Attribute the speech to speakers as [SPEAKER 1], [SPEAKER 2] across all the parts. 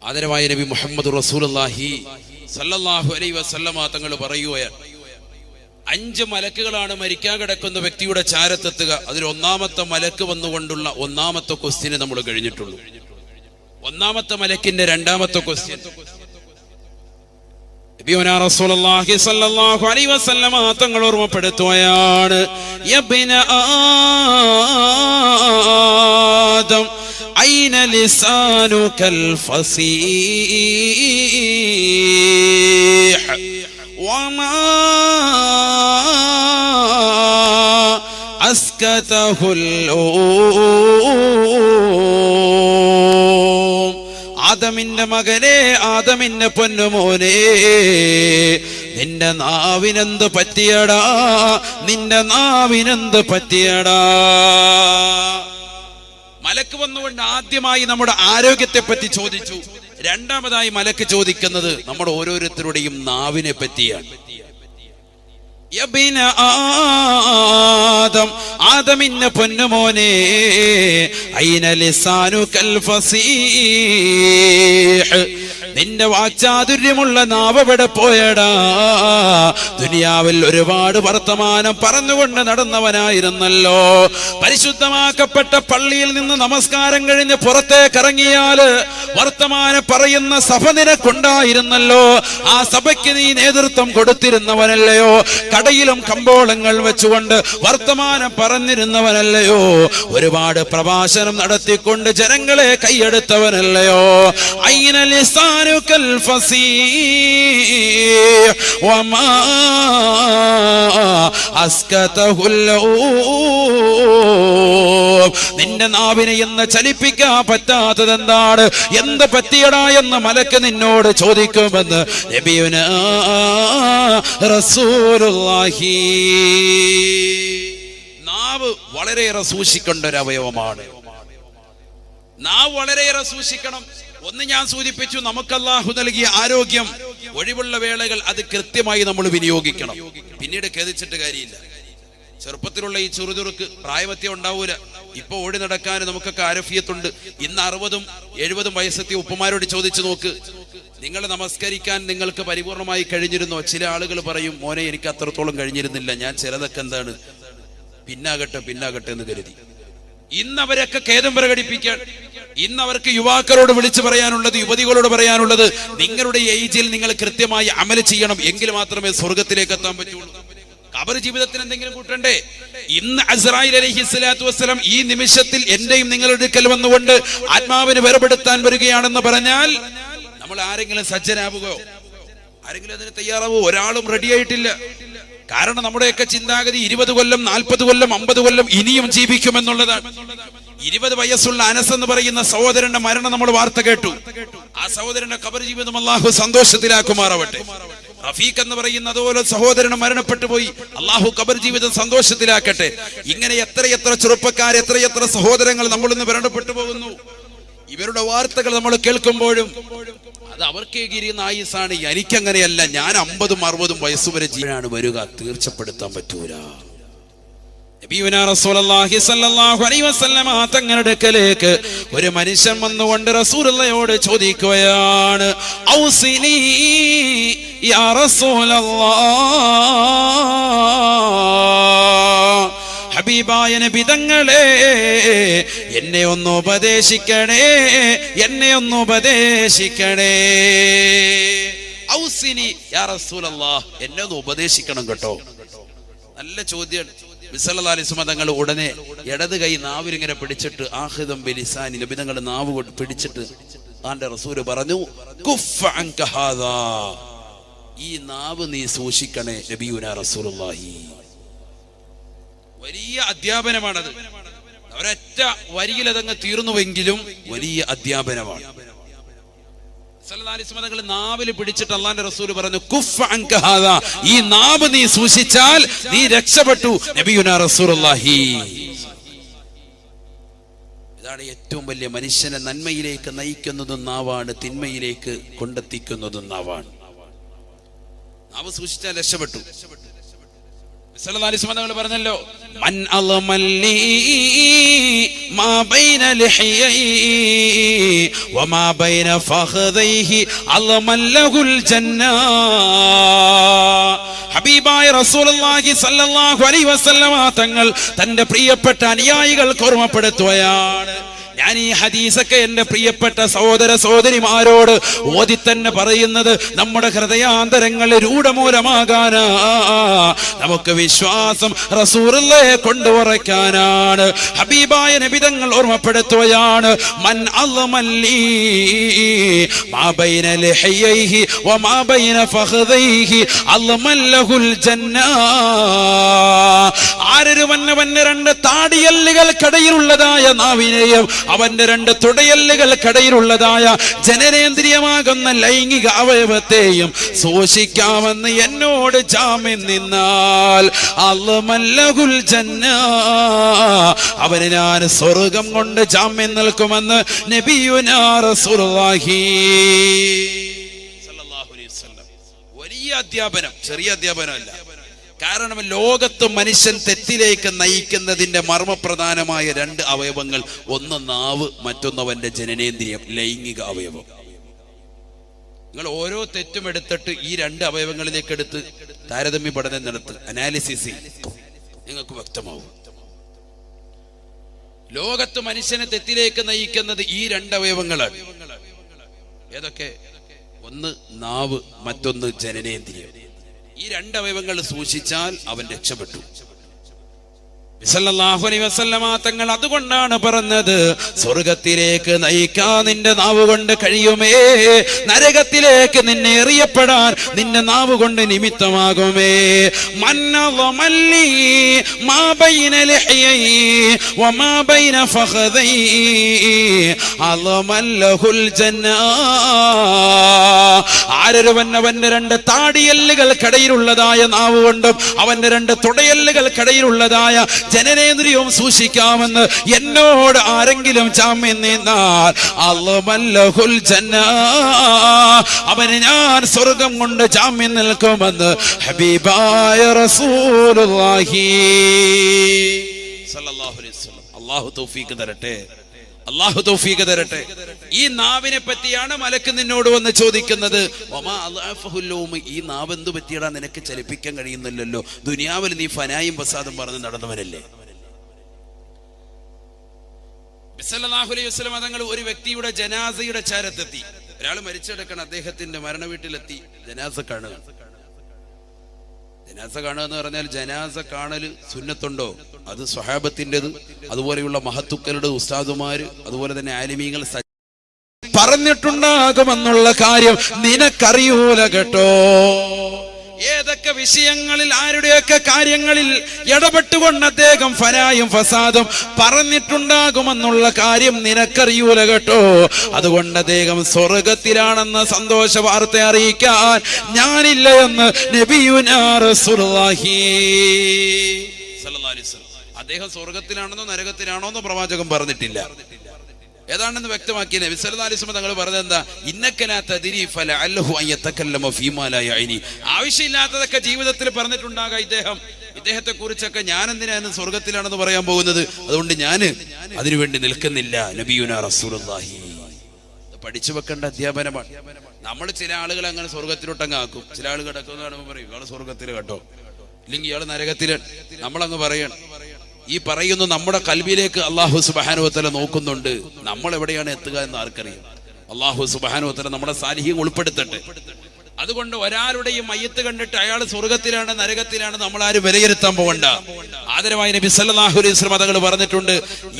[SPEAKER 1] ആദരവായ നബി മുഹമ്മദ് റസൂലുള്ളാഹി സല്ലല്ലാഹു അലൈഹി വസല്ലമ തങ്ങൾ പറയുകയാണ്, 5 മലക്കുകളാണ് മരിക്കാൻ കിടക്കുന്ന വ്യക്തിയുടെ ചാരത്തെത്തുക. അതിൽ ഒന്നാമത്തെ മലക്ക് വന്നുകൊണ്ടുള്ള ഒന്നാമത്തെ ക്വസ്റ്റ്യന് നമ്മൾ കഴിഞ്ഞിട്ടുള്ളൂ. ഒന്നാമത്തെ മലക്കിന്റെ രണ്ടാമത്തെ ക്വസ്റ്റ്യൻ നബിയുനാ റസൂലുള്ളാഹി സ്വല്ലല്ലാഹു അലൈഹി വസല്ലമ തങ്ങൾ ഓർമ്മപ്പെടുത്തുകയാണ്, യബ്ന ആദം ഐന ലിസാനുകൽ ഫസീഹ് വമാ അസ്കതഹുൽ ആദമിന്റെ മകനെ, ആദമിന്റെ പൊന്നുമോനെ, നിന്റെ നാവിനെന്ത് പറ്റിയടാ, നിന്റെ നാവിനെന്ത് പറ്റിയടാ. മലക്ക് വന്നുകൊണ്ട് ആദ്യമായി നമ്മുടെ ആരോഗ്യത്തെ പറ്റി ചോദിച്ചു. രണ്ടാമതായി മലക്ക് ചോദിക്കുന്നത് നമ്മുടെ ഓരോരുത്തരുടെയും നാവിനെ പറ്റിയാണ്. യബ്ന ആദം, ആദമിന്റെ പൊന്നുമോനെ, ഐന ലിസാനുകൽ ഫസീഹ്, നിന്റെ വാക്ചാതുര്യമുള്ള നാവ് എവിടെ പോയടാ? ദുനിയാവിൽ ഒരുപാട് വർത്തമാനം പറഞ്ഞുകൊണ്ട് നടന്നവനായിരുന്നല്ലോ. പരിശുദ്ധമാക്കപ്പെട്ട പള്ളിയിൽ നിന്ന് നമസ്കാരം കഴിഞ്ഞ് പുറത്തേക്ക് ഇറങ്ങിയാല് വർത്തമാനം പറയുന്ന സഭ നിനക്കുണ്ടായിരുന്നല്ലോ. ആ സഭയ്ക്ക് നീ നേതൃത്വം കൊടുത്തിരുന്നവനല്ലയോ? കടയിലും കമ്പോളങ്ങൾ വെച്ചുകൊണ്ട് വർത്തമാനം പറഞ്ഞിരുന്നവനല്ലയോ? ഒരുപാട് പ്രഭാഷണം നടത്തിക്കൊണ്ട് ജനങ്ങളെ കൈയെടുത്തവനല്ലയോ? ഐന ലിസാനുകൽ ഫസീഹ് വമാ അസ്കതഹുൽ നിന്റെ നാവിനെ എന്ന് ചലിപ്പിക്കാൻ പറ്റാത്തത് എന്താണ്? എന്ത് പറ്റിയടാ എന്ന് മലക്ക് നിന്നോട് ചോദിക്കുമെന്ന് നബിയുനാ റസൂലുള്ളാഹി. നാവ് വളരെയേറെ സൂക്ഷിക്കേണ്ട ഒരു അവയവമാണ്. നാവ് വളരെയേറെ സൂക്ഷിക്കണം. ഒന്ന് ഞാൻ സൂചിപ്പിച്ചു, നമുക്ക് അല്ലാഹു നൽകിയ ആരോഗ്യം, ഒഴിവുള്ള വേളകൾ അത് കൃത്യമായി നമ്മൾ വിനിയോഗിക്കണം. പിന്നീട് ഖേദിച്ചിട്ട് കാര്യമില്ല. ചെറുപ്പത്തിലുള്ള ഈ ചുറുചുറുക്ക് പ്രായമത്യം ഉണ്ടാവൂല. ഇപ്പൊ ഓടി നടക്കാൻ നമുക്കൊക്കെ ആരോഗ്യത്തുണ്ട്. ഇന്ന് 60ഉം 70ഉം വയസ്സെത്തിയ ഉപ്പമാരോട് ചോദിച്ചു നോക്ക്, നിങ്ങൾ നമസ്കരിക്കാൻ നിങ്ങൾക്ക് പരിപൂർണമായി കഴിഞ്ഞിരുന്നോ? ചില ആളുകൾ പറയും, മോനെ എനിക്ക് അത്രത്തോളം കഴിഞ്ഞിരുന്നില്ല, ഞാൻ ചിലതൊക്കെ എന്താണ് പിന്നാകട്ടെ എന്ന് കരുതി. ഇന്ന് അവരൊക്കെ ഖേദം പ്രകടിപ്പിക്കാൻ, ഇന്ന് അവർക്ക് യുവാക്കളോട് വിളിച്ചു പറയാനുള്ളത്, യുവതികളോട് പറയാനുള്ളത്, നിങ്ങളുടെ ഏജിൽ നിങ്ങൾ കൃത്യമായി അമൽ ചെയ്യണം, എങ്കിൽ മാത്രമേ സ്വർഗത്തിലേക്ക് എത്താൻ പറ്റുള്ളൂ. ഖബർ ജീവിതത്തിന് എന്തെങ്കിലും കൂട്ടണ്ടേ? ഇന്ന് അസ്രായിൽ അലൈഹിസ്സലാത്തു വസ്സലാം ഈ നിമിഷത്തിൽ എന്റെയും നിങ്ങളുടെ അടുക്കൽ വന്നുകൊണ്ട് ആത്മാവിനെ വേർപെടുത്താൻ വരികയാണെന്ന് പറഞ്ഞാൽ നമ്മൾ ആരെങ്കിലും സജ്ജനാവുകയോ, ആരെങ്കിലും അതിന് തയ്യാറാവോ? ഒരാളും റെഡി ആയിട്ടില്ല. കാരണം നമ്മുടെയൊക്കെ ചിന്താഗതി 20 കൊല്ലം, 40 കൊല്ലം, 50 കൊല്ലം ഇനിയും ജീവിക്കുമെന്നുള്ളതാണ്. 20 വയസ്സുള്ള അനസ് എന്ന് പറയുന്ന സഹോദരന്റെ മരണം നമ്മൾ വാർത്ത കേട്ടു. ആ സഹോദരന്റെ ഖബർ ജീവിതം അല്ലാഹു സന്തോഷത്തിലാക്കുമാറാവട്ടെ. റഫീഖ് എന്ന് പറയുന്ന അതുപോലെ സഹോദരന് മരണപ്പെട്ടു പോയി. അല്ലാഹു ഖബർ ജീവിതം സന്തോഷത്തിലാക്കട്ടെ. ഇങ്ങനെ എത്രയെത്ര ചെറുപ്പക്കാർ, എത്രയെത്ര സഹോദരങ്ങൾ നമ്മൾ ഇന്ന് മരണപ്പെട്ടു പോകുന്നു. ഇവരുടെ വാർത്തകൾ നമ്മൾ കേൾക്കുമ്പോഴും അത് അവർക്ക് കിരിയുന്ന ആയുസാണ്. എനിക്കങ്ങനെയല്ല, ഞാൻ 50ഉം 60ഉം വയസ്സുവരെ ജീവനാണ് വരിക, തീർച്ചപ്പെടുത്താൻ പറ്റൂല. നബിയുനാ റസൂലുള്ളാഹി സ്വല്ലല്ലാഹു അലൈഹി വസല്ലമ തങ്ങളുടെ അടുക്കലേക്ക് ഒരു മനുഷ്യൻ വന്നുകൊണ്ട് റസൂലുള്ളാഹിയോട് ചോദിക്കുകയാണ്, ഔസിനി യാ റസൂലല്ലാഹ്, ഹബീബായ നബി തങ്ങളെ എന്നെ ഒന്ന് ഉപദേശിക്കണേ, എന്നെ ഒന്ന് ഉപദേശിക്കണേ. ഔസിനി യാ റസൂലല്ലാഹ്, എന്നെ ഒന്ന് ഉപദേശിക്കണം കേട്ടോ. നല്ല ചോദ്യം. സല്ലല്ലാഹു അലൈഹി വസല്ലം തങ്ങൾ ഉടനെ ഇടത് കൈ നാവിലിങ്ങനെ പിടിച്ചിട്ട് ആഖിദം ബിലിസാനി, നബി തങ്ങൾ നാവ് കൊണ്ട് പിടിച്ചിട്ട് ആന്റെ റസൂല് പറഞ്ഞു, കുഫ അൻക ഹാദാ, ഈ നാവ് നീ സൂക്ഷിക്കണേ നബിയുനാ റസൂലുള്ളാഹി. വലിയ അധ്യാപനമാണത്. ഒരൊറ്റ വരിയിൽ അതങ്ങ് തീർന്നുവെങ്കിലും വലിയ അധ്യാപനമാണ്. സല്ലല്ലാഹു അലൈഹി വസല്ലം തങ്ങൾ നാവിൽ പിടിച്ചിട്ട് അല്ലാഹുവിന്റെ റസൂൽ പറഞ്ഞു, കുഫ അൻക ഹാദാ, ഈ നാവ് നീ സൂക്ഷിച്ചാൽ നീ രക്ഷപ്പെട്ടു നബിയുനാ റസൂലുള്ളാഹി. ഇതാണ് ഏറ്റവും വലിയ മനുഷ്യനെ നന്മയിലേക്ക് നയിക്കുന്നതും നാവാണ്, തിന്മയിലേക്ക് കൊണ്ടെത്തിക്കുന്നതും നാവാണ്. നാവ് സൂക്ഷിച്ചാൽ രക്ഷപ്പെട്ടു. സല്ലല്ലാഹു അലൈഹി വസല്ലം തങ്ങൾ പറഞ്ഞല്ലോ, മൻ അൽമല്ലി മാ ബൈന ലിഹ്യൈ വമാ ബൈന ഫഖദൈഹി അൽമല്ലഹുൽ ജന്ന. ഹബീബായ റസൂലുള്ളാഹി സ്വല്ലല്ലാഹു അലൈഹി വസല്ലം തങ്ങൾ തന്റെ പ്രിയപ്പെട്ട അനുയായികൾക്ക് ഓർമ്മപ്പെടുത്തുകയാണ്. ഞാൻ ഈ ഹദീസൊക്കെ എന്റെ പ്രിയപ്പെട്ട സഹോദര സഹോദരിമാരോട് ഓതി തന്നെ പറയുന്നത് നമ്മുടെ ഹൃദയാന്തരങ്ങളിൽ രൂഢമൂലമാകാനാ, നമുക്ക് വിശ്വാസം റസൂലുള്ളാഹിയെ കൊണ്ടുവരയ്ക്കാനാണ്. ഹബീബായ നബി തങ്ങൾ ഓർമ്മപ്പെടുത്തുകയാണ്, മൻ അൽമല്ലി മാ ബൈന ലിഹ്യൈഹി വമാ ബൈന ഫഖദൈഹി അൽമല്ലഹുൽ ജന്ന. ആരൊരുവന്റെ രണ്ട് താടിയല്ലുകൾക്കിടയിലുള്ളതായ നാവിനെയും അവന്റെ രണ്ട് തുടയല്ലുകൾക്കിടയിലുള്ളതായ ജനനേന്ദ്രിയമാകുന്ന ലൈംഗിക അവയവത്തെയും സൂക്ഷിക്കാമെന്ന് എന്നോട് ജാമ്യം നിന്നാൽ അൽമല്ലഹുൽ ജന്ന, അവന് ഞാൻ സ്വർഗം കൊണ്ട് ജാമ്യം നിൽക്കുമെന്ന് നബിയുനാ റസൂലുള്ളാഹി സ്വല്ലല്ലാഹു അലൈഹി വസല്ലം. വലിയ അധ്യാപനം, ചെറിയ അധ്യാപനമല്ല. കാരണം ലോകത്ത് മനുഷ്യൻ തെറ്റിലേക്ക് നയിക്കുന്നതിന്റെ മർമ്മപ്രധാനമായ രണ്ട് അവയവങ്ങൾ, ഒന്ന് നാവ്, മറ്റൊന്നവന്റെ ജനനേന്ദ്രിയം, ലൈംഗിക അവയവം. നിങ്ങൾ ഓരോ തെറ്റും എടുത്തിട്ട് ഈ രണ്ട് അവയവങ്ങളിലേക്ക് എടുത്ത് താരതമ്യ പഠനം നടത്ത്, അനാലിസിസ് നിങ്ങൾക്ക് വ്യക്തമാവും. ലോകത്ത് മനുഷ്യനെ തെറ്റിലേക്ക് നയിക്കുന്നത് ഈ രണ്ട് അവയവങ്ങളാണ്. ഏതൊക്കെ? ഒന്ന് നാവ്, മറ്റൊന്ന് ജനനേന്ദ്രിയം. ഈ രണ്ട് അവയവങ്ങൾ സൂക്ഷിച്ചാൽ അവൻ രക്ഷപ്പെട്ടു. സല്ലല്ലാഹു അലൈഹി വസല്ലമ തങ്ങൾ അതുകൊണ്ടാണ് പറഞ്ഞത്, സ്വർഗത്തിലേക്ക് നയിക്കാൻ നിന്റെ നാവ് കൊണ്ട് കഴിയുമേ, നരകത്തിലേക്ക് നിന്നെ എറിയപ്പെടാൻ നിന്റെ നാവ് കൊണ്ട് നിമിത്തമാകുമേ. മന്നളമല്ലി മാ ബൈന ലിഹ്യൈ വമാ ബൈന ഫഖദൈ അൽമല്ലഹുൽ ജന്ന. ആരൊരുവൻ അവന്റെ രണ്ട് താടിയല്ലുകൾക്കിടയിലുള്ളതായ നാവ് കൊണ്ടും അവന്റെ രണ്ട് തുടയല്ലുകൾക്കിടയിലുള്ളതായ ജനനേന്ദ്രിയവും സൂക്ഷിക്കാമെന്ന് എന്നോട് ആരെങ്കിലും ജാമ്യം നിന്നാൽ അൽമല്ലഹുൽ ജന്ന, അവന് ഞാൻ സ്വർഗം കൊണ്ട് ജാമ്യം നിൽക്കുമെന്ന് ഹബീബായ റസൂലുള്ളാഹി സ്വല്ലല്ലാഹു അലൈഹി വസല്ലം. അല്ലാഹു തൗഫീഖ് തരട്ടെ, അല്ലാഹു തൗഫീഖ് തരട്ടെ. ഈ നാവിനെ പറ്റിയാണ് മലക്ക് നിന്നോട് വന്ന് ചോദിക്കുന്നത്. ഈ നാവ് എന്ത് പറ്റിയടാ, നിനക്ക് ചലിപ്പിക്കാൻ കഴിയുന്നില്ലല്ലോ, ദുനിയാവിൽ നീ ഫനായും ഫസാദും പറഞ്ഞ് നടന്നവനല്ലേ. സല്ലല്ലാഹു അലൈഹി വസല്ലം തങ്ങൾ ഒരു വ്യക്തിയുടെ ജനാസയുടെ ചാരത്തെത്തി. ഒരാൾ മരിച്ചെടുക്കണം, അദ്ദേഹത്തിന്റെ മരണ വീട്ടിലെത്തി ജനാസ കാണുക. ജനാസ കാണുക എന്ന് പറഞ്ഞാൽ ജനാസ കാണല് സുന്നത്തുണ്ടോ? അത് സ്വഹാബത്തിൻ്റെത്, അതുപോലെയുള്ള മഹത്തുക്കളുടെ ഉസ്താദുമാര്, അതുപോലെ തന്നെ ആലിമീങ്ങൾ പറഞ്ഞിട്ടുണ്ടാകുമെന്നുള്ള കാര്യം നിനക്കറിയൂല കേട്ടോ. ഏതൊക്കെ വിഷയങ്ങളിൽ ആരുടെയൊക്കെ കാര്യങ്ങളിൽ ഇടപെട്ടുകൊണ്ട് അദ്ദേഹം ഫനായും ഫസാദും പറഞ്ഞിട്ടുണ്ടാകുമെന്നുള്ള കാര്യം നിനക്കറിയൂല കേട്ടോ. അതുകൊണ്ട് അദ്ദേഹം സ്വർഗത്തിലാണെന്ന സന്തോഷ വാർത്ത അറിയിക്കാൻ ഞാനില്ല എന്ന് നബിയുനാ റസൂലുള്ളാഹി സ്വല്ലല്ലാഹു അലൈഹി വസല്ലം. അദ്ദേഹം സ്വർഗത്തിലാണെന്നോ നരകത്തിലാണോ എന്നോ പ്രവാചകൻ പറഞ്ഞിട്ടില്ല. ഏതാണെന്ന് വ്യക്തമാക്കിയ നബി സല്ലല്ലാഹു അലൈഹി വസല്ലം തങ്ങൾ പറഞ്ഞത് എന്താ? ഇന്നക ലാ തദ്രി ഫലഅല്ലഹു അൻ യതകല്ലമ ഫീമാ ലാ യഅനി. ആവശ്യമില്ലാത്തതൊക്കെ ജീവിതത്തിൽ പറഞ്ഞിട്ടുണ്ടാകാം ഇദ്ദേഹത്തെ കുറിച്ചൊക്കെ. ഞാൻ എന്തിനാണ് സ്വർഗത്തിലാണെന്ന് പറയാൻ പോകുന്നത്? അതുകൊണ്ട് ഞാൻ അതിനുവേണ്ടി നിൽക്കുന്നില്ല. നബിയുനാ റസൂലുള്ളാഹി പഠിച്ചു വെക്കേണ്ട അധ്യാപനമാണ്. നമ്മൾ ചില ആളുകൾ അങ്ങനെ സ്വർഗത്തിലോട്ടങ്ങ് ആക്കും. ചില ആളുകൾ കിടക്കുന്ന കാണുമ്പോൾ പറയും ഇയാള് സ്വർഗത്തിൽ കേട്ടോ, ഇല്ലെങ്കിൽ ഇയാള് നരകത്തിലാണ്. നമ്മളങ്ങ് പറയണം. ഈ പറയുന്ന നമ്മുടെ കൽബിലേക്ക് അല്ലാഹു സുബ്ഹാനഹു വ തആല നോക്കുന്നുണ്ട്. നമ്മൾ എവിടെയാണ് എത്തുക എന്ന് ആർക്കറിയാം? അല്ലാഹു സുബ്ഹാനഹു വ തആല നമ്മുടെ സാലിഹീൻ ഉൾപ്പെടുത്തട്ടെ. അതുകൊണ്ട് ഒരാളുടെയും മയ്യത്ത് കണ്ടിട്ട് അയാൾ സ്വർഗത്തിലാണ് നരകത്തിലാണ് നമ്മൾ ആരും വിലയിരുത്താൻ പോകണ്ട. ആദരവായി നബി സല്ലല്ലാഹു അലൈഹി വസല്ലം തങ്ങൾ പറഞ്ഞിട്ടുണ്ട്,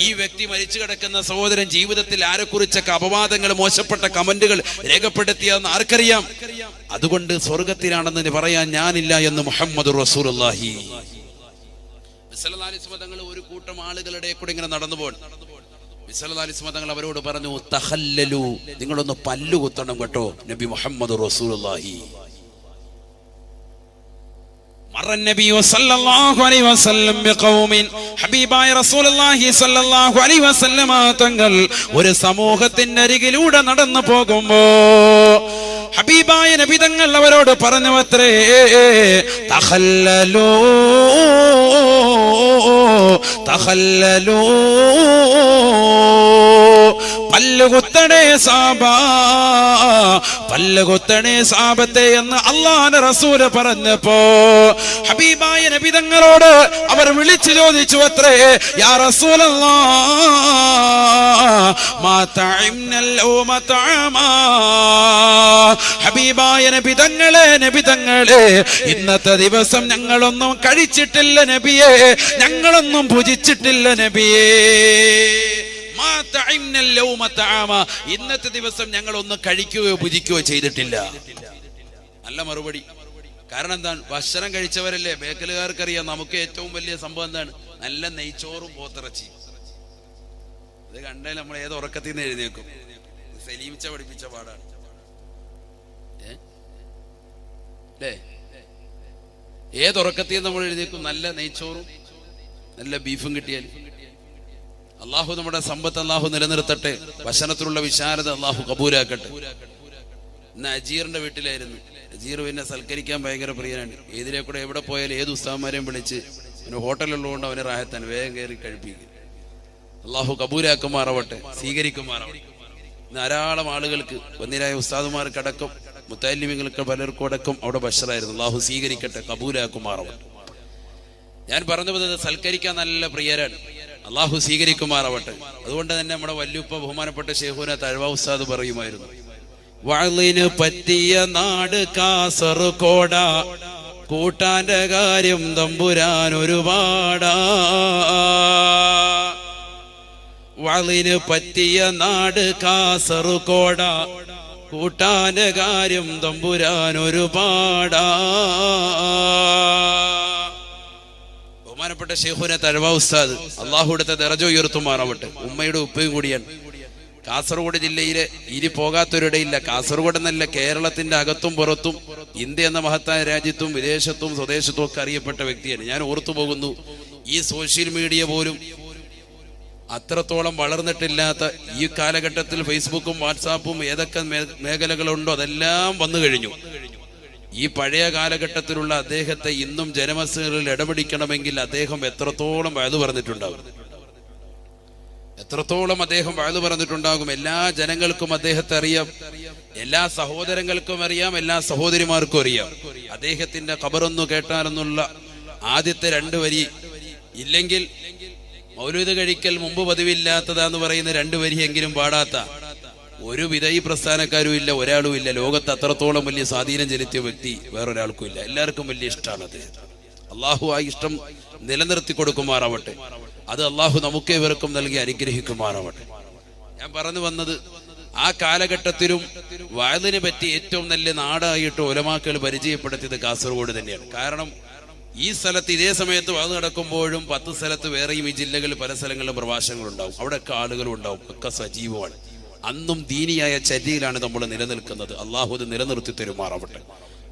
[SPEAKER 1] ഈ വ്യക്തി മരിച്ചു കിടക്കുന്ന സഹോദരൻ ജീവിതത്തിൽ ആരെക്കുറിച്ചൊക്കെ അപവാദങ്ങൾ, മോശപ്പെട്ട കമന്റുകൾ രേഖപ്പെടുത്തിയെന്ന് ആർക്കറിയാം? അതുകൊണ്ട് സ്വർഗത്തിലാണെന്ന് പറയാൻ ഞാനില്ല എന്ന് മുഹമ്മദുർ റസൂലുള്ളാഹി സല്ലല്ലാഹു അലൈഹി വസല്ലം തങ്ങൾ ഒരു കൂട്ടം ആളുകളുടെ കൂടെ ഇങ്ങനെ നടന്നു പോയി. സല്ലല്ലാഹു അലൈഹി വസല്ലം തങ്ങൾ അവരോട് പറഞ്ഞു, തഖല്ലലു, നിങ്ങളൊന്ന് പല്ലു കുത്തണം കേട്ടോ. നബി മുഹമ്മദ് റസൂലുള്ളാഹി മറന്നബി സല്ലല്ലാഹു അലൈഹി വസല്ലം ബിഖൗമിൻ, ഹബീബായ റസൂലുള്ളാഹി സല്ലല്ലാഹു അലൈഹി വസല്ലം തങ്ങൾ ഒരു സമൂഹത്തിന്റെ അരികിലൂടെ നടന്നു പോകുമ്പോൾ ഹബീബായ നബി തങ്ങൾ അവരോട് പറഞ്ഞു അത്രേ, തഖല്ലലൂ തഖല്ലലൂ, പല്ലുകുത്തണേ സാബാ, പല്ലുകുത്തണേ സാബത്തെ എന്ന് അല്ലാഹുവിന്റെ റസൂല് പറഞ്ഞപ്പോ ഹബീബായ നബി തങ്ങളോട് അവർ വിളിച്ചു ചോദിച്ചു അത്രേ, യാ റസൂലല്ലാഹ് മാ തഅംനൽ യൗമ തഅമാ, ഹബീബായ നബി തങ്ങളെ ഇന്നത്തെ ദിവസം ഞങ്ങളൊന്നും കഴിച്ചിട്ടില്ല നബിയേ, ഞങ്ങളൊന്നും ഭുജിച്ചിട്ടില്ല നബിയേ. ഇന്നത്തെ ദിവസം ഞങ്ങൾ ഒന്നും കഴിക്കുകയോ ഭുജിക്കുകയോ ചെയ്തിട്ടില്ല. നല്ല മറുപടി. കാരണം എന്താണ്? ഭക്ഷണം കഴിച്ചവരല്ലേ. ബേക്കലുകാർക്കറിയാം നമുക്ക് ഏറ്റവും വലിയ സംഭവം എന്താണ്? നല്ല നെയ്ച്ചോറും പോത്തിറച്ചി. ഇത് കണ്ടാൽ നമ്മൾ ഏത് ഉറക്കത്തിൽ നിന്ന് എഴുന്നേക്കും. സലീമിച്ച പഠിപ്പിച്ച പാടാണ് അല്ലേ? ഏതുറക്കത്തിൽ നമ്മൾ എഴുന്നേക്കും? നല്ല നെയ്ച്ചോറും നല്ല ബീഫും കിട്ടിയാൽ. അള്ളാഹു നമ്മുടെ സമ്പത്ത് അള്ളാഹു നിലനിർത്തട്ടെ. ഭക്ഷണത്തിലുള്ള വിശാലത അള്ളാഹു കബൂലാക്കട്ടെ. ഇന്ന് അജീറിന്റെ വീട്ടിലായിരുന്നു. അജീർ പിന്നെ സൽക്കരിക്കാൻ ഭയങ്കര പ്രിയനാണ്. ഏതിലെ കൂടെ എവിടെ പോയാലും ഏത് ഉസ്താദ്മാരെയും വിളിച്ച് പിന്നെ ഹോട്ടലുള്ളതുകൊണ്ട് അവനെ റാഹത്താൻ വേഗം കയറി കഴിപ്പിക്കും. അള്ളാഹു കബൂലാക്കുമാറാവട്ടെ, സ്വീകരിക്കുമാറാവട്ടെ. ധാരാളം ആളുകൾക്ക് വന്നിരായ ഉസ്താദുമാർക്കടക്കം മുത്തല്ലിമിങ്ങൾക്ക് പലർക്കും അടക്കം അവിടെ ബഷറായിരുന്നു. അള്ളാഹു സ്വീകരിക്കട്ടെ, കബൂലാക്കുമാറാവട്ടെ. ഞാൻ പറഞ്ഞു വന്നത് സൽക്കരിക്കാൻ നല്ല പ്രിയരാണ്. അള്ളാഹു സ്വീകരിക്കുമാറാവട്ടെ. അതുകൊണ്ട് തന്നെ നമ്മുടെ വല്യുപ്പ ബഹുമാനപ്പെട്ട ശൈഖുന തഴവ ഉസ്താദ് പറയുമായിരുന്നു, വഅളിന് പറ്റിയ നാട് കാസർഗോഡ, കൂട്ടാന്റെ കാര്യം തമ്പുരാൻ ഒരുപാടാ. വഅളിന് പറ്റിയ നാട് കാസർഗോഡ, കൂട്ടാന്റെ കാര്യം തമ്പുരാൻ ഒരുപാടാ. ബഹുമാനപ്പെട്ട ശൈഖുന തഴവ ഉസ്താദ് അള്ളാഹുവിടുത്തെ ദറജ ഉയർത്തുമാറാവട്ടെ. ഉമ്മയുടെ ഉപ്പയും കൂടിയാണ്. കാസർഗോഡ് ജില്ലയിലെ ഇനി പോകാത്തൊരിടയില്ല. കാസർഗോഡ് എന്നല്ല, കേരളത്തിന്റെ അകത്തും പുറത്തും ഇന്ത്യ എന്ന മഹത്തായ രാജ്യത്തും വിദേശത്തും സ്വദേശത്തും ഒക്കെ അറിയപ്പെട്ട വ്യക്തിയാണ്. ഞാൻ ഓർത്തു പോകുന്നു, ഈ സോഷ്യൽ മീഡിയ പോലും അത്രത്തോളം വളർന്നിട്ടില്ലാത്ത ഈ കാലഘട്ടത്തിൽ ഫേസ്ബുക്കും വാട്സാപ്പും ഏതൊക്കെ മേഖലകളുണ്ടോ അതെല്ലാം വന്നു കഴിഞ്ഞു. ഈ പഴയ കാലഘട്ടത്തിലുള്ള അദ്ദേഹത്തെ ഇന്നും ജനമനസ്സുകളിൽ ഇടപിടിക്കണമെങ്കിൽ അദ്ദേഹം എത്രത്തോളം വഅദ് പറഞ്ഞിട്ടുണ്ടാകും, എത്രത്തോളം അദ്ദേഹം വഅദ് പറഞ്ഞിട്ടുണ്ടാകും. എല്ലാ ജനങ്ങൾക്കും അദ്ദേഹത്തെ അറിയാം, എല്ലാ സഹോദരങ്ങൾക്കും അറിയാം, എല്ലാ സഹോദരിമാർക്കും അറിയാം. അദ്ദേഹത്തിന്റെ ഖബറൊന്നു കേട്ടാലെന്നുള്ള ആദ്യത്തെ 2 വരി, ഇല്ലെങ്കിൽ മൗലൂദ് കഴിക്കൽ മുമ്പ് പതിവില്ലാത്തതാന്ന് പറയുന്ന 2 വരിയെങ്കിലും പാടാത്ത ഒരു വിധയി പ്രസ്ഥാനക്കാരും ഇല്ല, ഒരാളും ഇല്ല. ലോകത്ത് അത്രത്തോളം വലിയ സ്വാധീനം ചെലുത്തിയ വ്യക്തി വേറൊരാൾക്കും ഇല്ല. എല്ലാവർക്കും വലിയ ഇഷ്ടമാണ് അദ്ദേഹം. അള്ളാഹു ആ ഇഷ്ടം നിലനിർത്തി കൊടുക്കുമാറാവട്ടെ. അത് അള്ളാഹു നമുക്ക് ഇവർക്കും നൽകി അനുഗ്രഹിക്കുമാറാവട്ടെ. ഞാൻ പറഞ്ഞു വന്നത്, ആ കാലഘട്ടത്തിലും വഅദിനെ പറ്റി ഏറ്റവും നല്ല നാടായിട്ട് ഉലമാക്കൾ പരിചയപ്പെടുത്തിയത് കാസർഗോഡ് തന്നെയാണ്. കാരണം ഈ സ്ഥലത്ത് ഇതേ സമയത്ത് വഅദ് നടക്കുമ്പോഴും 10 സ്ഥലത്ത് വേറെയും ഈ ജില്ലകളിൽ പല സ്ഥലങ്ങളിലും പ്രഭാഷണങ്ങളുണ്ടാവും. അവിടെയൊക്കെ ആളുകളും ഉണ്ടാവും, ഒക്കെ സജീവമാണ്. അന്നും ദീനിയായ ചര്യയിലാണ് നമ്മൾ നിലനിൽക്കുന്നത്. അള്ളാഹു അത് നിലനിർത്തി തരുമാറാവട്ടെ,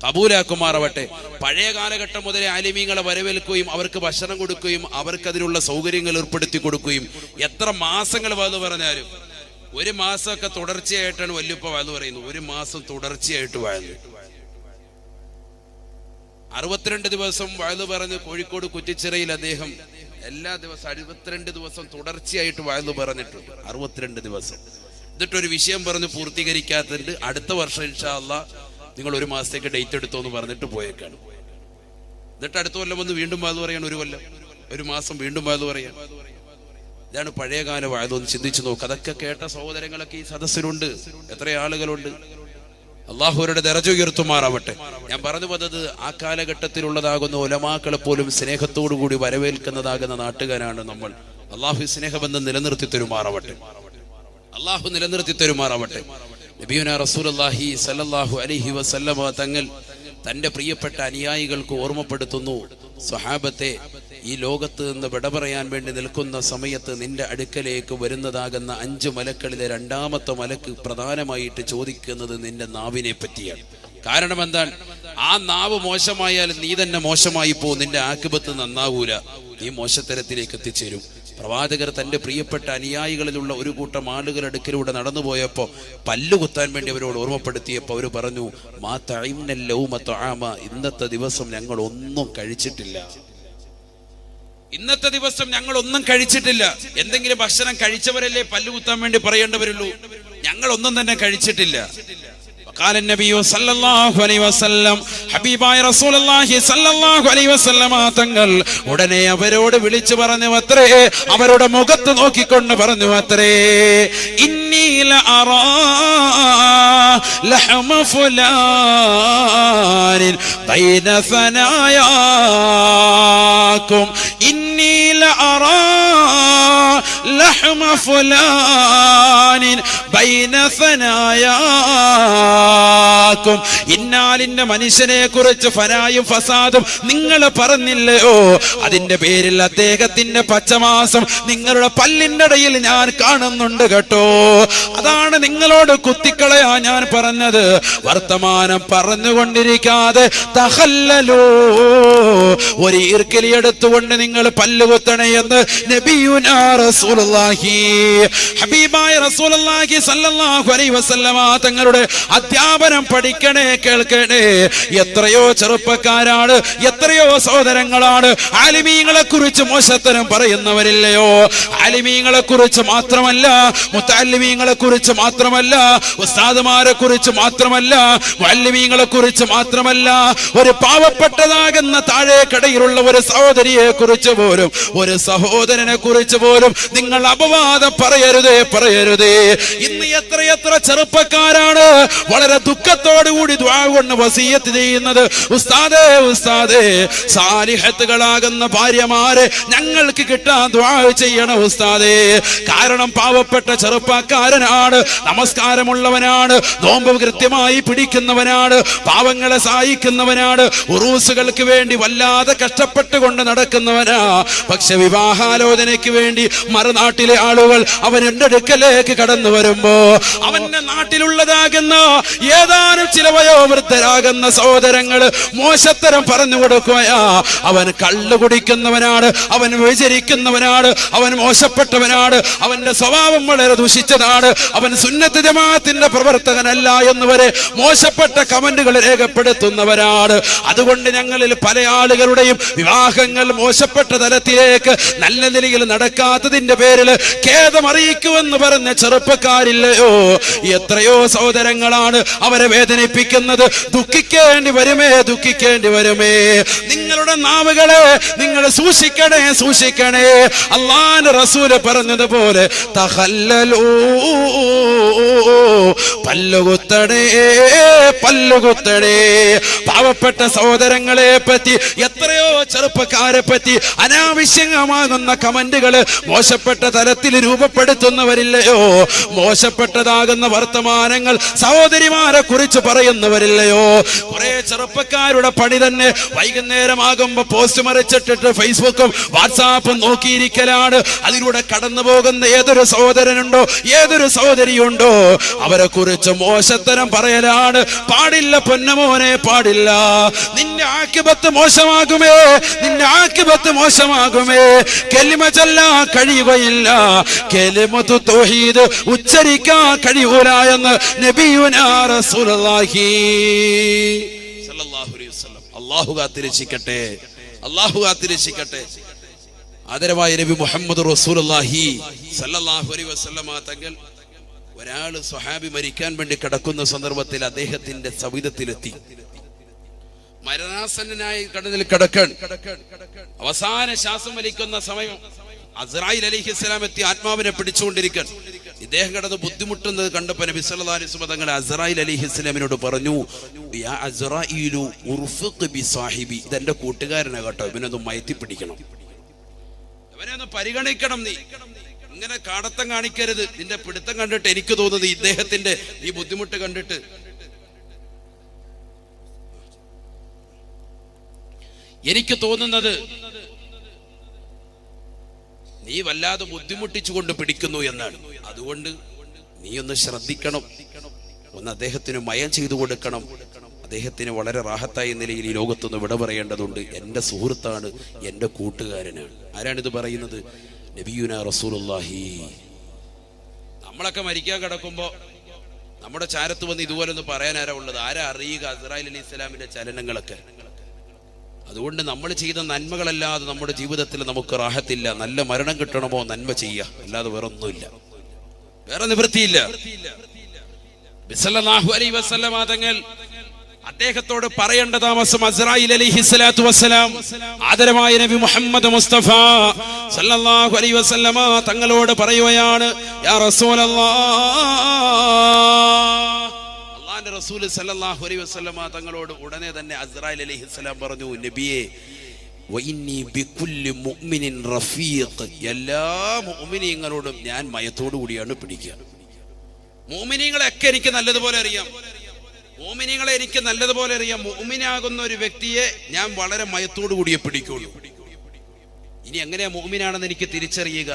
[SPEAKER 1] കബൂലാക്കുമാറാവട്ടെ. പഴയ കാലഘട്ടം മുതലേ ആലിമീങ്ങളെ വരവേൽക്കുകയും അവർക്ക് ഭക്ഷണം കൊടുക്കുകയും അവർക്ക് അതിനുള്ള സൗകര്യങ്ങൾ ഏർപ്പെടുത്തി കൊടുക്കുകയും എത്ര മാസങ്ങൾ വഅദ് പറഞ്ഞാലും 1 മാസമൊക്കെ തുടർച്ചയായിട്ടാണ് വല്യുപ്പ വഅദ് പറയുന്നത്. 1 മാസം തുടർച്ചയായിട്ട് വഅദ്, 62 ദിവസം വഅദ് പറഞ്ഞ് കോഴിക്കോട് കുറ്റിച്ചിറയിൽ അദ്ദേഹം എല്ലാ ദിവസവും 62 ദിവസം തുടർച്ചയായിട്ട് വഅദ് പറഞ്ഞിട്ടുണ്ട്. 62 ദിവസം. എന്നിട്ടൊരു വിഷയം പറഞ്ഞ് പൂർത്തീകരിക്കാത്തതുണ്ട്. അടുത്ത വർഷം ഇൻഷാ അല്ലാഹ് നിങ്ങൾ 1 മാസത്തേക്ക് ഡേറ്റ് എടുത്തോ എന്ന് പറഞ്ഞിട്ട് പോയേക്കാണ്. എന്നിട്ട് അടുത്ത കൊല്ലം വന്ന് വീണ്ടും വഅദ് പറയാണ്. 1 കൊല്ലം 1 മാസം വീണ്ടും വഅദ് പറയാൻ. ഇതാണ് പഴയകാല വഅദ്. ഒന്ന് ചിന്തിച്ചു നോക്ക്. അതൊക്കെ കേട്ട സഹോദരങ്ങളൊക്കെ ഈ സദസ്സിലുണ്ട്. എത്ര ആളുകളുണ്ട്. അള്ളാഹുവരുടെ ദറജ ഉയർത്തുമാറാവട്ടെ. ഞാൻ പറഞ്ഞു വന്നത്, ആ കാലഘട്ടത്തിലുള്ളതാകുന്ന ഉലമാക്കളെ പോലും സ്നേഹത്തോടു കൂടി വരവേൽക്കുന്നതാകുന്ന നാട്ടുകാരാണ് നമ്മൾ. അള്ളാഹു സ്നേഹബന്ധം നിലനിർത്തി തരുമാറാവട്ടെ, അള്ളാഹു നിലനിർത്തി തരുമാറാവട്ടെ. നബിയുനാ റസൂലുള്ളാഹി സ്വല്ലല്ലാഹു അലൈഹി വസല്ലമ തങ്ങൾ തന്റെ പ്രിയപ്പെട്ട അനുയായികൾക്ക് ഓർമ്മപ്പെടുത്തുന്നു, സ്വഹാബത്തെ, ഈ ലോകത്ത് നിന്ന് വിട പറയാൻ വേണ്ടി നിൽക്കുന്ന സമയത്ത് നിന്റെ അടുക്കലേക്ക് വരുന്നതാകുന്ന 5 മലക്കളിലെ 2ാമത്തെ മലക്ക് പ്രധാനമായിട്ട് ചോദിക്കുന്നത് നിന്റെ നാവിനെ പറ്റിയാണ്. കാരണം എന്താണ്? ആ നാവ് മോശമായാൽ നീ തന്നെ മോശമായി പോകും, നിന്റെ ആക്കിബത്ത് നന്നാവൂല, നീ മോശത്തരത്തിലേക്ക് എത്തിച്ചേരും. പ്രവാചകർ തന്റെ പ്രിയപ്പെട്ട അനുയായികളിലുള്ള ഒരു കൂട്ടം ആളുകളുടെ അടുക്കിലൂടെ നടന്നുപോയപ്പോൾ പല്ലുകുത്താൻ വേണ്ടി അവരോട് ഓർമ്മപ്പെടുത്തിയപ്പോൾ അവർ പറഞ്ഞു, മാ തഇംനൽ ലൗമ തആമ, ഇന്നത്തെ ദിവസം ഞങ്ങൾ ഒന്നും കഴിച്ചിട്ടില്ല. ഇന്നത്തെ ദിവസം ഞങ്ങൾ ഒന്നും കഴിച്ചിട്ടില്ല. എന്തെങ്കിലും ഭക്ഷണം കഴിച്ചവരല്ലേ പല്ലുകുത്താൻ വേണ്ടി പറയേണ്ടവരുള്ളൂ. ഞങ്ങൾ ഒന്നും തന്നെ കഴിച്ചിട്ടില്ല. قال النبي صلى الله عليه وسلم, ഹബീബായ റസൂലുള്ളാഹി സ്വല്ലല്ലാഹു അലൈഹി വസല്ലമ തങ്ങൾ ഉടനെ അവരോട് വിളിച്ചു പറഞ്ഞു അത്രേ, അവരുടെ മുഖത്ത് നോക്കിക്കൊണ്ട് പറഞ്ഞു അത്രേ, ഇന്നി ലഅറാ ലഹമ ഫുലാനിൻ ബൈന സനായാകും, ഇന്നി ലഅറാ ലഹമ ഫുലാനിൻ ബൈന സനായാകും. ഇന്നാലിന്റെ മനുഷ്യനെ കുറിച്ച് ഫനായും ഫസാദും നിങ്ങൾ പറഞ്ഞില്ലയോ, അതിന്റെ പേരിൽ അദ്ദേഹത്തിന്റെ പച്ചമാസം നിങ്ങളുടെ പല്ലിന്റെ ഇടയിൽ ഞാൻ കാണുന്നുണ്ട് കേട്ടോ. അതാണ് നിങ്ങളോട് കുത്തിക്കളയാ ഞാൻ പറഞ്ഞത്. വർത്തമാനം പറഞ്ഞുകൊണ്ടിരിക്കാതെ തഖല്ലലൂ, ഒരു ഈർക്കലി എടുത്തുകൊണ്ട് നിങ്ങൾ പല്ലുകുത്തണേ എന്ന് നബിയുനാ റസൂലുള്ളാഹി, ഹബീബായ റസൂലുള്ളാഹി സ്വല്ലല്ലാഹു അലൈഹി വസല്ലമ തങ്ങളുടെ അധ്യാപനം പഠിക്കണേ, കേൾക്കണേ. എത്രയോ ചെറുപ്പക്കാരാണ്, എത്രയോ സഹോദരങ്ങളാണ് ആലിമീങ്ങളെ കുറിച്ച് മോശത്തരം പറയുന്നവരില്ലയോ. ആലിമീങ്ങളെ കുറിച്ച് മാത്രമല്ല, മുത്തഅല്ലിമീങ്ങളെ കുറിച്ച് മാത്രമല്ല, ഉസ്താദുമാരെ കുറിച്ച് മാത്രമല്ല, മുഅല്ലിമീങ്ങളെ കുറിച്ച് മാത്രമല്ല, ഒരു പാവപ്പെട്ടതാകുന്ന താഴേക്കടയിലുള്ള ഒരു സഹോദരിയെ കുറിച്ച് പോലും, ഒരു സഹോദരനെ കുറിച്ച് പോലും നിങ്ങൾ അപവാദം പറയരുതേ, പറയരുതേ. ഇന്ന് എത്രയെത്ര ചെറുപ്പക്കാരാണ് വളരെ ദുഃഖത്തോടുകൂടി ദുആ കൊണ്ട് വസിയത്ത് ചെയ്യുന്നത്, ഉസ്താദേ ഉസ്താദേ, സാലിഹത്തുകളാകുന്ന ഭാര്യമാരെ ഞങ്ങൾക്ക് കിട്ടാൻ ദുആ ചെയ്യണം ഉസ്താദേ. കാരണം പാവപ്പെട്ട ചെറുപ്പക്കാരനാണ്, നമസ്കാരമുള്ളവനാണ്, നോമ്പ് കൃത്യമായി പിടിക്കുന്നവനാണ്, പാവങ്ങളെ സഹായിക്കുന്നവനാണ്, ഉറൂസുകൾക്ക് വേണ്ടി വല്ലാതെ കഷ്ടപ്പെട്ടുകൊണ്ട് നടക്കുന്നവനാ. പക്ഷെ വിവാഹാലോചനയ്ക്ക് വേണ്ടി മറുനാട്ടിലെ ആളുകൾ അവന്റെ അടുക്കലേക്ക് കടന്നു വരുമ്പോ അവന്റെ നാട്ടിലുള്ളതാകുന്ന ഏതാനും ചില വയോവൃദ്ധരാകുന്ന സഹോദരങ്ങള് മോശത്തരം പറഞ്ഞു കൊടുക്കുകയാ. അവൻ കള്ളു കുടിക്കുന്നവനാണ്, അവൻ വ്യഭിചരിക്കുന്നവനാണ്, അവൻ മോശപ്പെട്ടവനാണ്, അവന്റെ സ്വഭാവം വളരെ ദുഷിച്ചതാണ്, അവൻ സുന്നത്ത് ജമാഅത്തിന്റെ പ്രവർത്തകനല്ല എന്നുവരെ മോശപ്പെട്ട കമന്റുകൾ രേഖപ്പെടുത്തുന്നവരാണ്. അതുകൊണ്ട് ഞങ്ങളിൽ പല ആളുകളുടെയും വിവാഹങ്ങൾ മോശപ്പെട്ട തലത്തിലേക്ക് നല്ല നിലയിൽ നടക്കാത്തതിന്റെ പേരിൽ ഖേദമറിയിക്കുമെന്ന് പറഞ്ഞ ചെറുപ്പക്കാരില്ലയോ. എത്രയോ സഹോദരങ്ങളാണ് അവരെ വേദനിപ്പിക്കുന്നത്. ദുഃഖിക്കേണ്ടി വരുമേ, ദുഃഖിക്കേണ്ടി വരുമേ. നിങ്ങളുടെ നാവുകളെ നിങ്ങൾ സൂക്ഷിക്കണേ, സൂക്ഷിക്കണേ. അല്ലാഹുവിന്റെ റസൂല് പറഞ്ഞതുപോലെ തഖല്ലലൂ, പല്ലുകുത്തണേ, പല്ലുകുത്തണേ. പാവപ്പെട്ട സഹോദരങ്ങളെ പറ്റി, എത്രയോ ചെറുപ്പക്കാരെ പറ്റി അനാവശ്യമാകുന്ന കമന്റുകള് മോശപ്പെട്ട തലത്തിൽ രൂപപ്പെടുത്തുന്നവരില്ലയോ. മോശപ്പെട്ടതാകുന്ന വർത്തമാനങ്ങൾ സഹോദരിമാരെ കുറിച്ച് പറയുന്നവരില്ലയോ. കുറെ ചെറുപ്പക്കാരുടെ പണി തന്നെ വൈകുന്നേരമാകുമ്പോ പോസ്റ്റ് മറിച്ചിട്ടിട്ട് ഫേസ്ബുക്കും വാട്സാപ്പും നോക്കിയിരിക്കലാണ്. അതിലൂടെ കടന്നു പോകുന്ന ഏതൊരു സഹോദരനുണ്ടോ, ഏതൊരു സഹോദരിയുണ്ടോ, അവരെ കുറിച്ച് മോശത്തരം പറയലാണ്. പാടില്ല പൊന്നമോനെ, പാടില്ല. നിന്റെ ആക്കിബത്ത് മോശമാകുമേ, നിന്റെ ആക്കിബത്ത് മോശമാകുമേ. കലിമ ചൊല്ലാൻ കഴിയുകയില്ല, കലിമത്തു തൗഹീദ് ഉച്ചരിക്കാൻ കഴിയൂല എന്ന് നബിയുനാ റസൂലുള്ളാഹി സ്വല്ലല്ലാഹു അലൈഹി വസല്ലം. അല്ലാഹു കാത്തിരക്ഷിക്കട്ടെ, അല്ലാഹു കാത്തിരക്ഷിക്കട്ടെ. ആദരവായ നബി മുഹമ്മദ് റസൂലുള്ളാഹി സ്വല്ലല്ലാഹു അലൈഹി വസല്ലമ തങ്ങൾ ഒരാള് സ്വഹാബി മരിക്കാൻ വേണ്ടി കിടക്കുന്ന സന്ദർഭത്തിൽ അദ്ദേഹത്തിന്റെ സവിധത്തിലെത്തി. മരണാസന്നനായി കടലിൽ കിടക്കാൻ അവസാന ശ്വാസം വലിക്കുന്ന സമയം അസ്രായിൽ അലൈഹിസ്സലാം എത്തി ആത്മാവിനെ പിടിച്ചുകൊണ്ടിരിക്കാൻ. ഇദ്ദേഹം കിടന്ന് ബുദ്ധിമുട്ടുന്നത് കണ്ടപ്പോൾ നബി സല്ലല്ലാഹു അലൈഹി വസല്ലം തങ്ങൾ അസ്രായിൽ അലൈഹിസ്സലാമിനോട് പറഞ്ഞു, യാ അസ്രായിലു ഉർഫഖ് ബി സാഹിബി, ഇതെന്റെ കൂട്ടുകാരനെ കേട്ടോ, ഇവനൊന്ന് മയത്തി പിടിക്കണം, ഇവനെ ഒന്ന് പരിഗണിക്കണം. നീ ഇങ്ങനെ കാടത്തം കാണിക്കരുത്. നിന്റെ പിടുത്തം കണ്ടിട്ട് എനിക്ക് തോന്നുന്നത് ഇദ്ദേഹത്തിന്റെ ഈ ബുദ്ധിമുട്ട് കണ്ടിട്ട് എനിക്ക് തോന്നുന്നത് നീ വല്ലാതെ ബുദ്ധിമുട്ടിച്ചുകൊണ്ട് പിടിക്കുന്നു എന്നാണ്. അതുകൊണ്ട് നീ ഒന്ന് ശ്രദ്ധിക്കണം, ഒന്ന് അദ്ദേഹത്തിന് മയം ചെയ്തു കൊടുക്കണം. അദ്ദേഹത്തിന് വളരെ റാഹത്തായ നിലയിൽ ഈ ലോകത്തൊന്ന് വിട പറയേണ്ടതുണ്ട്. എൻ്റെ സുഹൃത്താണ്, എൻ്റെ കൂട്ടുകാരനാണ്. ആരാണിത് പറയുന്നത്? നബിയുനാ റസൂലുള്ളാഹി. നമ്മളൊക്കെ മരിക്കാൻ കിടക്കുമ്പോൾ നമ്മുടെ ചാരത്ത് വന്ന് ഇതുപോലെ ഒന്ന് പറയാൻ ആരാ ഉള്ളത്? ആരാ അറിയുക അസ്രായിൽ അലൈഹി സ്വലാമിന്റെ ചലനങ്ങളൊക്കെ? അതുകൊണ്ട് നമ്മൾ ചെയ്ത നന്മകളല്ലാതെ നമ്മുടെ ജീവിതത്തിൽ നമുക്ക് റാഹത്തില്ല. നല്ല മരണം കിട്ടണമോ നന്മ ചെയ്യുക, അല്ലാതെ വേറെ ഒന്നുമില്ല, വേറെ നിവൃത്തിയില്ല. സല്ലല്ലാഹു അലൈഹി വസല്ലമ തങ്ങൾ അദ്ദേഹത്തോട് പറയേണ്ട താമസം അസ്രായിൽ അലൈഹിസ്സലാത്തു വസ്സലാം ആദരവായ നബി മുഹമ്മദ് മുസ്തഫ സല്ലല്ലാഹു അലൈഹി വസല്ലമ തങ്ങളോട് പറയുകയാണ്, യാ റസൂലല്ലാഹ്. അല്ലാഹുവിന്റെ റസൂൽ സല്ലല്ലാഹു അലൈഹി വസല്ലമ തങ്ങളോട് ഉടനെ തന്നെ അസ്രായിൽ അലൈഹിസ്സലാം പറഞ്ഞു, നബിയേ വഇന്നി ബികുല്ലി മുഅ്മിനിൻ റഫീഖ്, എല്ലാ മുഅ്മിനീങ്ങളോടും ഞാൻ മയത്തോടു കൂടിയാണ് പിടിക്കുക. മുഅ്മിനീങ്ങളെയൊക്കെ എനിക്ക് നല്ലതുപോലെ അറിയാം, മുഅ്മിനീങ്ങളെ എനിക്ക് നല്ലതുപോലെ അറിയാം. മുഅ്മിനാകുന്ന ഒരു വ്യക്തിയെ ഞാൻ വളരെ മയത്തോടു കൂടിയേ പിടിക്കുള്ളൂ. ഇനി എങ്ങനെയാ മുഅ്മിനാണെന്ന് എനിക്ക് തിരിച്ചറിയുക?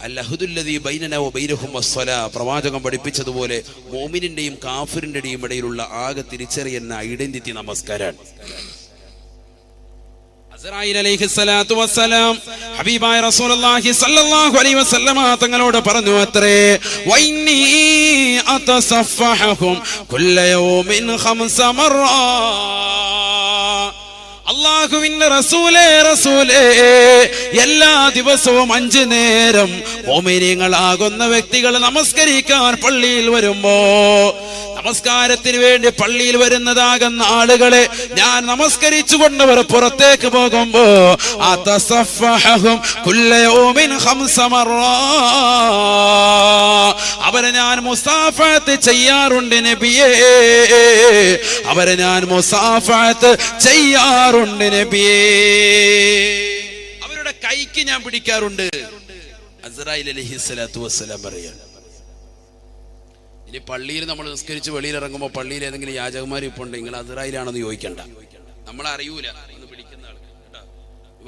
[SPEAKER 1] അൽഅഹ്ദുല്ലദീ ബൈനനാ വബൈനഹും അസ്സലാ, പ്രവാചകൻ പഠിപ്പിച്ചതുപോലെ മുഅ്മിനിന്റെയും കാഫിറിന്റെയും ഇടയിലുള്ള ആകെ തിരിച്ചറിയുന്ന ഐഡന്റിറ്റി നമസ്കാരമാണ്. അസ്രായിൽ അലൈഹിസ്സലാത്തു വസ്സലാം ഹബീബായ റസൂലുള്ളാഹി സ്വല്ലല്ലാഹു അലൈഹി വസല്ലമ തങ്ങളോട് പറഞ്ഞു അത്രേ, വഇന്നി അതസഫഹും കുല്ല യൗമിൻ ഖംസ മർറാ. അല്ലാഹുവിന്റെ റസൂലേ എല്ലാ ദിവസവും 5 നേരം മുഅ്മിനീങ്ങളാകുന്ന വ്യക്തികൾ നമസ്കരിക്കാൻ പള്ളിയിൽ വരുമ്പോ, നമസ്കാരത്തിന് വേണ്ടി പള്ളിയിൽ വരുന്നതാകുന്ന ആളുകളെ ഞാൻ നമസ്കരിച്ചു കൊണ്ടവർ പുറത്തേക്ക് പോകുമ്പോ അതസഫഹും കുല്ല യൗമിൻ ഖംസ മർറാ, അവരെ ഞാൻ മുസാഫഹത്ത് ചെയ്യാറുണ്ട് നബിയേ, അവരെ ഞാൻ മുസാഫഹത്ത് ചെയ്യാറുണ്ട് നബിയേ, അവരുടെ കൈക്ക് ഞാൻ പിടിക്കാറുണ്ട്. അസ്രായിൽ അലൈഹിസ്സലാത്തു വസ്സലാം പറയാണ്. ഇനി പള്ളിയിൽ നമ്മൾ നിസ്കരിച്ച് വെളിയിൽ ഇറങ്ങുമ്പോൾ പള്ളിയിൽ ഏതെങ്കിലും യാചകന്മാർ ഇപ്പോൾ ഉണ്ട്, നിങ്ങൾ അസ്രായിലാണെന്ന് ചോദിക്കണ്ട, നമ്മളറിയൂല ഒന്ന് പിടിക്കുന്ന ആൾ കേട്ടോ.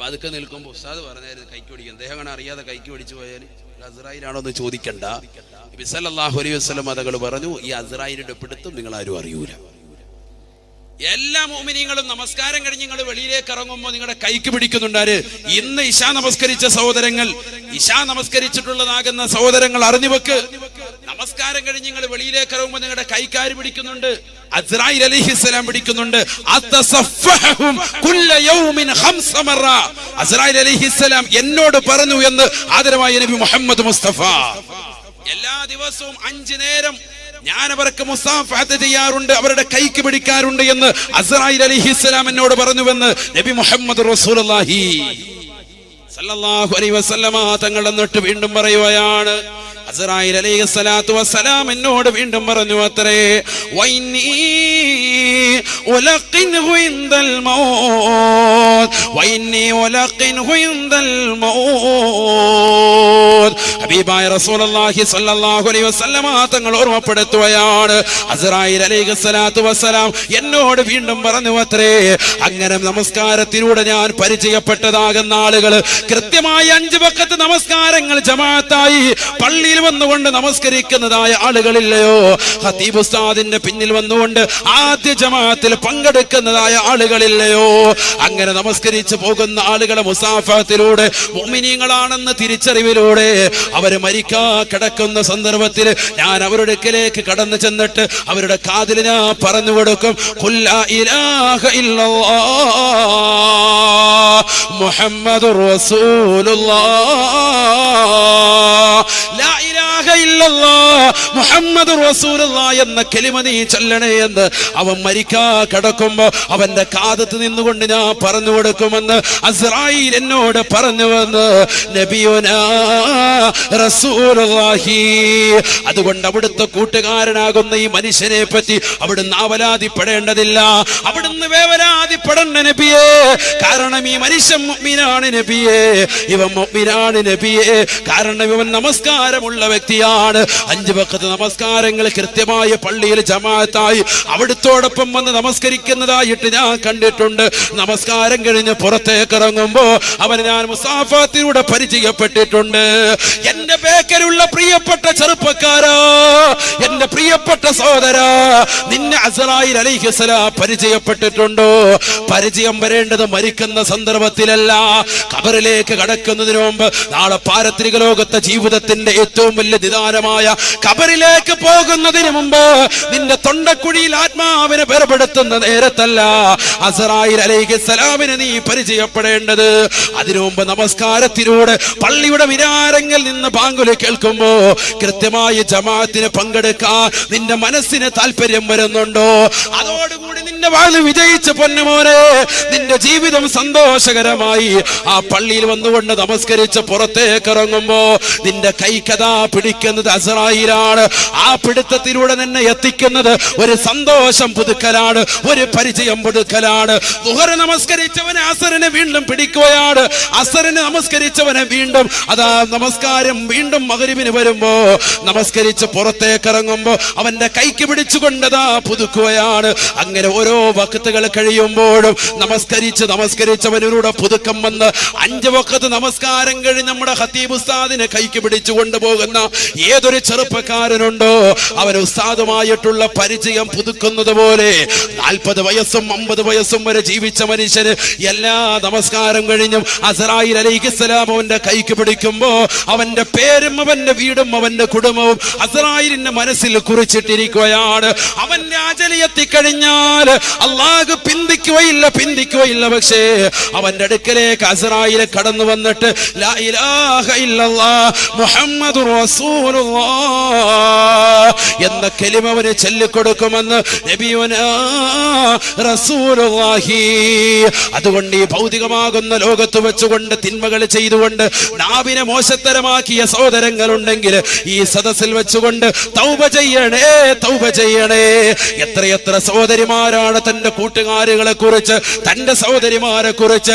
[SPEAKER 1] അതൊക്കെ നിൽക്കുമ്പോൾ ഉസ്താദ് പറഞ്ഞായിരുന്നു കൈക്ക് പിടിക്കും, അദ്ദേഹം അങ്ങനെ അറിയാതെ കൈക്ക് പിടിച്ചു പോയാൽ അസ്രായിലാണോ എന്ന് ചോദിക്കണ്ട. നബി സല്ലല്ലാഹു അലൈഹി വസല്ലം തങ്ങൾ പറഞ്ഞു, ഈ അസ്രായിലിന്റെ പിടുത്തം നിങ്ങൾ ആരും അറിയൂല. എല്ലാ മുഅ്മിനീങ്ങളും നമസ്കാരം കഴിഞ്ഞ് നിങ്ങൾ വെളിയിലേക്ക് ഇറങ്ങുമ്പോൾ നിങ്ങളുടെ കൈക്ക് പിടിക്കുന്നുണ്ടാര്? ഇന്ന് ഇശാ നമസ്കരിച്ച സഹോദരങ്ങൾ, ഇശാ നമസ്കരിച്ചിട്ടുള്ളതാകുന്ന സഹോദരങ്ങൾ അറിഞ്ഞു വെക്ക്, നമസ്കാരം കഴിഞ്ഞ് നിങ്ങൾ വെളിയിലേക്ക് ഇറങ്ങുമ്പോൾ നിങ്ങളുടെ കൈക്കാര് പിടിക്കുന്നുണ്ട്, അസ്രായിൽ അലൈഹിസ്സലാം പിടിക്കുന്നുണ്ട്. അതസഫഹും കുല്ല യൗമിൻ ഖംസ മർറ, അസ്രായിൽ അലൈഹിസ്സലാം എന്നോട് പറഞ്ഞു എന്ന് ആദരവായ നബി മുഹമ്മദ് മുസ്തഫ. എല്ലാ ദിവസവും 5 നേരം ഞാൻ അവർക്ക് മുസാഫഹത്ത് ചെയ്യാറുണ്ട്, അവരുടെ കൈക്ക് പിടിക്കാറുണ്ട് എന്ന് അസ്രായിൽ അലൈഹിസ്സലാം എന്നോട് പറഞ്ഞുവെന്ന് നബി മുഹമ്മദ് റസൂലുള്ളാഹി സല്ലല്ലാഹു അലൈഹി വസല്ലമ തങ്ങൾ എന്നിട്ട് വീണ്ടും പറയുകയാണ്, അസ്രായിൽ അലൈഹിസ്സലാത്തു വസ്സലാം എന്നോട് വീണ്ടും പറഞ്ഞു അത്രേ, വഇന്നി ഉലഖിൻഹു ഇൻദൽ മൗത്ത്, വഇന്നി ഉലഖിൻഹു ഇൻദൽ മൗത്ത്. ഹബീബായ റസൂലുള്ളാഹി സ്വല്ലല്ലാഹു അലൈഹി വസല്ലമ തങ്ങൾ ഓർമ്മപ്പെടുത്തുകയാണ്, അസ്രായിൽ അലൈഹിസ്സലാത്തു വസ്സലാം എന്നോട് വീണ്ടും പറഞ്ഞു അത്രേ, അങ്ങനെ നമസ്കാരത്തിലൂടെ ഞാൻ പരിചയപ്പെട്ടതാകുന്ന ആളുകൾ കൃത്യമായി 5 വഖത്ത് നമസ്കാരങ്ങൾ ജമാഅത്തായി പള്ളിയിൽ വന്നുകൊണ്ട് നമസ്കരിക്കുന്നതായ ആളുകളില്ലയോ, ഖതീബ് ഉസ്താദിന്റെ പിന്നിൽ വന്നുകൊണ്ട് ആദ്യ ജമാഅത്തിൽ പങ്കെടുക്കുന്നതായ ആളുകളില്ലയോ, അങ്ങനെ നമസ്കരിച്ചു പോകുന്ന ആളുകളെ മുസാഫഹത്തിലൂടെ മുഅ്മിനീങ്ങളാണെന്ന് തിരിച്ചറിവിലൂടെ അവര് മരിക്കാ കിടക്കുന്ന സന്ദർഭത്തിൽ ഞാൻ അവരുടെ അടുക്കലേക്ക് കടന്നു ചെന്നിട്ട് അവരുടെ കാതിൽ ഞാൻ പറഞ്ഞു കൊടുക്കും, ഖുൽ ലാ ഇലാഹ ഇല്ലല്ലാഹ് മുഹമ്മദുർ റസൂലുള്ളാഹ്, ലാ ഇലാഹ ഇല്ലല്ലാഹ് മുഹമ്മദുർ റസൂലുള്ളാഹ് എന്ന കലിമ നീ ചൊല്ലണേ എന്ന് അവൻ മരിക്കാ കിടക്കുമ്പോ അവന്റെ കാതത്ത് നിന്നുകൊണ്ട് ഞാൻ പറഞ്ഞു കൊടുക്കുമെന്ന് അസ്രായിൽ എന്നോട് പറഞ്ഞുവെന്ന് നബിയുനാ റസൂലുള്ളാഹി. അതുകൊണ്ട് അവിടുത്തെ കൂട്ടുകാരനാകുന്ന ഈ മനുഷ്യനെ പറ്റി അവിടുന്ന് ആവലാതിപ്പെടേണ്ടതില്ല, അവിടുന്ന് വേവലാതിപ്പെടേണ്ട നബിയേ, കാരണം ഈ മനുഷ്യൻ മുഅ്മിനാണ് നബിയേ, ഇവൻ മുഅ്മിനാണ് നബിയേ, കാരണം ഇവൻ നമസ്കാരമുള്ള വ്യക്തി വ്യക്തിയാണ്. 5 വഖത്ത് നമസ്കാരങ്ങൾ കൃത്യമായ പള്ളിയിൽ ജമാഅത്തായി അവിടുത്തോടൊപ്പം വന്ന് നമസ്കരിക്കുന്നതായിട്ട് ഞാൻ കണ്ടിട്ടുണ്ട്. നമസ്കാരം കഴിഞ്ഞ് പുറത്തേക്ക് ഇറങ്ങുമ്പോ അവൻ ഞാൻ മുസാഫത്തിലൂടെ പരിചയപ്പെട്ടിട്ടുണ്ട്. എന്റെ ബേക്കലുള്ള പ്രിയപ്പെട്ട ചെറുപ്പക്കാരാ, എന്റെ പ്രിയപ്പെട്ട സഹോദരാ, നിന്നെ അസ്റായീൽ അലൈഹിസ്സലാം പരിചയപ്പെട്ടിട്ടുണ്ടോ? പരിചയം വരേണ്ടത് മരിക്കുന്ന സന്ദർഭത്തിലല്ല, ഖബറിലേക്ക് കടക്കുന്നതിന് മുമ്പ്. നാളെ പാരത്രിക ലോകത്തെ ജീവിതത്തിന്റെ ഏറ്റവും വലിയ നിദാനമായ ഖബറിലേക്ക് പോകുന്നതിന് മുമ്പ് നിന്റെ തൊണ്ടക്കുഴിയിൽ ആത്മാവിനെ വേർപെടുത്തുന്ന നേരത്തല്ല അസ്റായീൽ അലൈഹിസ്സലാമിനെ നീ പരിചയപ്പെടേണ്ടത്. അതിനു മുമ്പ് നമസ്കാരത്തിലൂടെ പള്ളിയുടെ മിനാരങ്ങളിൽ നിന്ന് ബാങ്കുൽ കേൾക്കുമ്പോ കൃത്യമായി ജമാഅത്തിന് പങ്കെടുക്കാൻ നിന്റെ മനസ്സിന് താല്പര്യം വരുന്നുണ്ടോ? അതോടുകൂടി നിന്റെ വാല് വിജയിച്ച പൊന്നുമോനെ, നിന്റെ ജീവിതം സന്തോഷകരമായി. ആ പള്ളിയിൽ വന്നുകൊണ്ട് നമസ്കരിച്ച് പുറത്തേക്ക് ഇറങ്ങുമ്പോ നിന്റെ കൈക്കഥാ പിടിക്കുന്നത് അസ്റായീലാണ്. ആ പിടുത്തത്തിലൂടെ നിന്നെ എത്തിക്കുന്നത് ഒരു സന്തോഷം പുതുക്കലാണ്, ഒരു പരിചയം പുതുക്കലാണ്. ദുഹർ നമസ്കരിച്ചവനെ അസറിനെ വീണ്ടും പിടിക്കുകയാണ്, അസറിന് നമസ്കരിച്ചവനെ വീണ്ടും അതാ നമസ്കാരം വീണ്ടും മഗ്രിബിന് വരുമ്പോ നമസ്കരിച്ച് പുറത്തേക്ക് ഇറങ്ങുമ്പോ അവന്റെ കൈക്ക് പിടിച്ചുകൊണ്ടതാ പുതുക്കുകയാണ്. അങ്ങനെ ഓരോ വഖത്തുകൾ കഴിയുമ്പോഴും നമസ്കരിച്ചവനോട് പുതുക്കം വന്ന് 5 വഖത്ത് നമസ്കാരം കഴിഞ്ഞ് നമ്മുടെ ഖതീബ് ഉസ്താദിനെ കൈക്ക് പിടിച്ചു കൊണ്ടുപോകുന്ന ഏതൊരു ചെറുപ്പക്കാരനുണ്ടോ അവൻ ഉസ്താദുമായിട്ടുള്ള പരിചയം പുതുക്കുന്നത് പോലെ 40 വയസ്സും 50 വയസ്സും വരെ ജീവിച്ച മനുഷ്യന് എല്ലാ നമസ്കാരം കഴിഞ്ഞും അസ്റായീൽ അലൈഹിസ്സലാം അവന്റെ കൈക്ക് പിടിക്കുമ്പോ അവന്റെ പേരും അവന്റെ വീടും അവന്റെ കുടുംബവും അസ്റായീലിന്റെ മനസ്സിൽ കുറിച്ചിട്ടിരിക്കുകയാണ്. അവന്റെ അജലി എത്തിക്കഴിഞ്ഞാൽ അല്ലാഹു പിന്തിക്കുകയില്ല. പക്ഷേ അവന്റെ അടുക്കലേക്ക് അസ്റായീൽ കടന്നു വന്നിട്ട് ലാ ഇലാഹ ഇല്ലല്ലാഹ് മുഹമ്മദുർ റസൂലുള്ളാഹ് എന്ന കലിമ അവന് ചൊല്ലിക്കൊടുക്കുമെന്ന് നബിയുനാ റസൂലുള്ളാഹി. അതുകൊണ്ട് ഈ ഭൗതികമാകുന്ന ലോകത്ത് വെച്ചുകൊണ്ട് തിന്മകൾ ചെയ്തുകൊണ്ട് നാവിനെ മോശത്തരമാക്കിയ സഹോദരങ്ങളുണ്ടെങ്കിൽ ഈ സദസ്സിൽ വെച്ചുകൊണ്ട് തൗബ ചെയ്യണേ. എത്രയെത്ര സഹോദരിമാരാണ് തന്റെ കൂട്ടുകാരികളെ കുറിച്ച്, തന്റെ സഹോദരിമാരെ കുറിച്ച്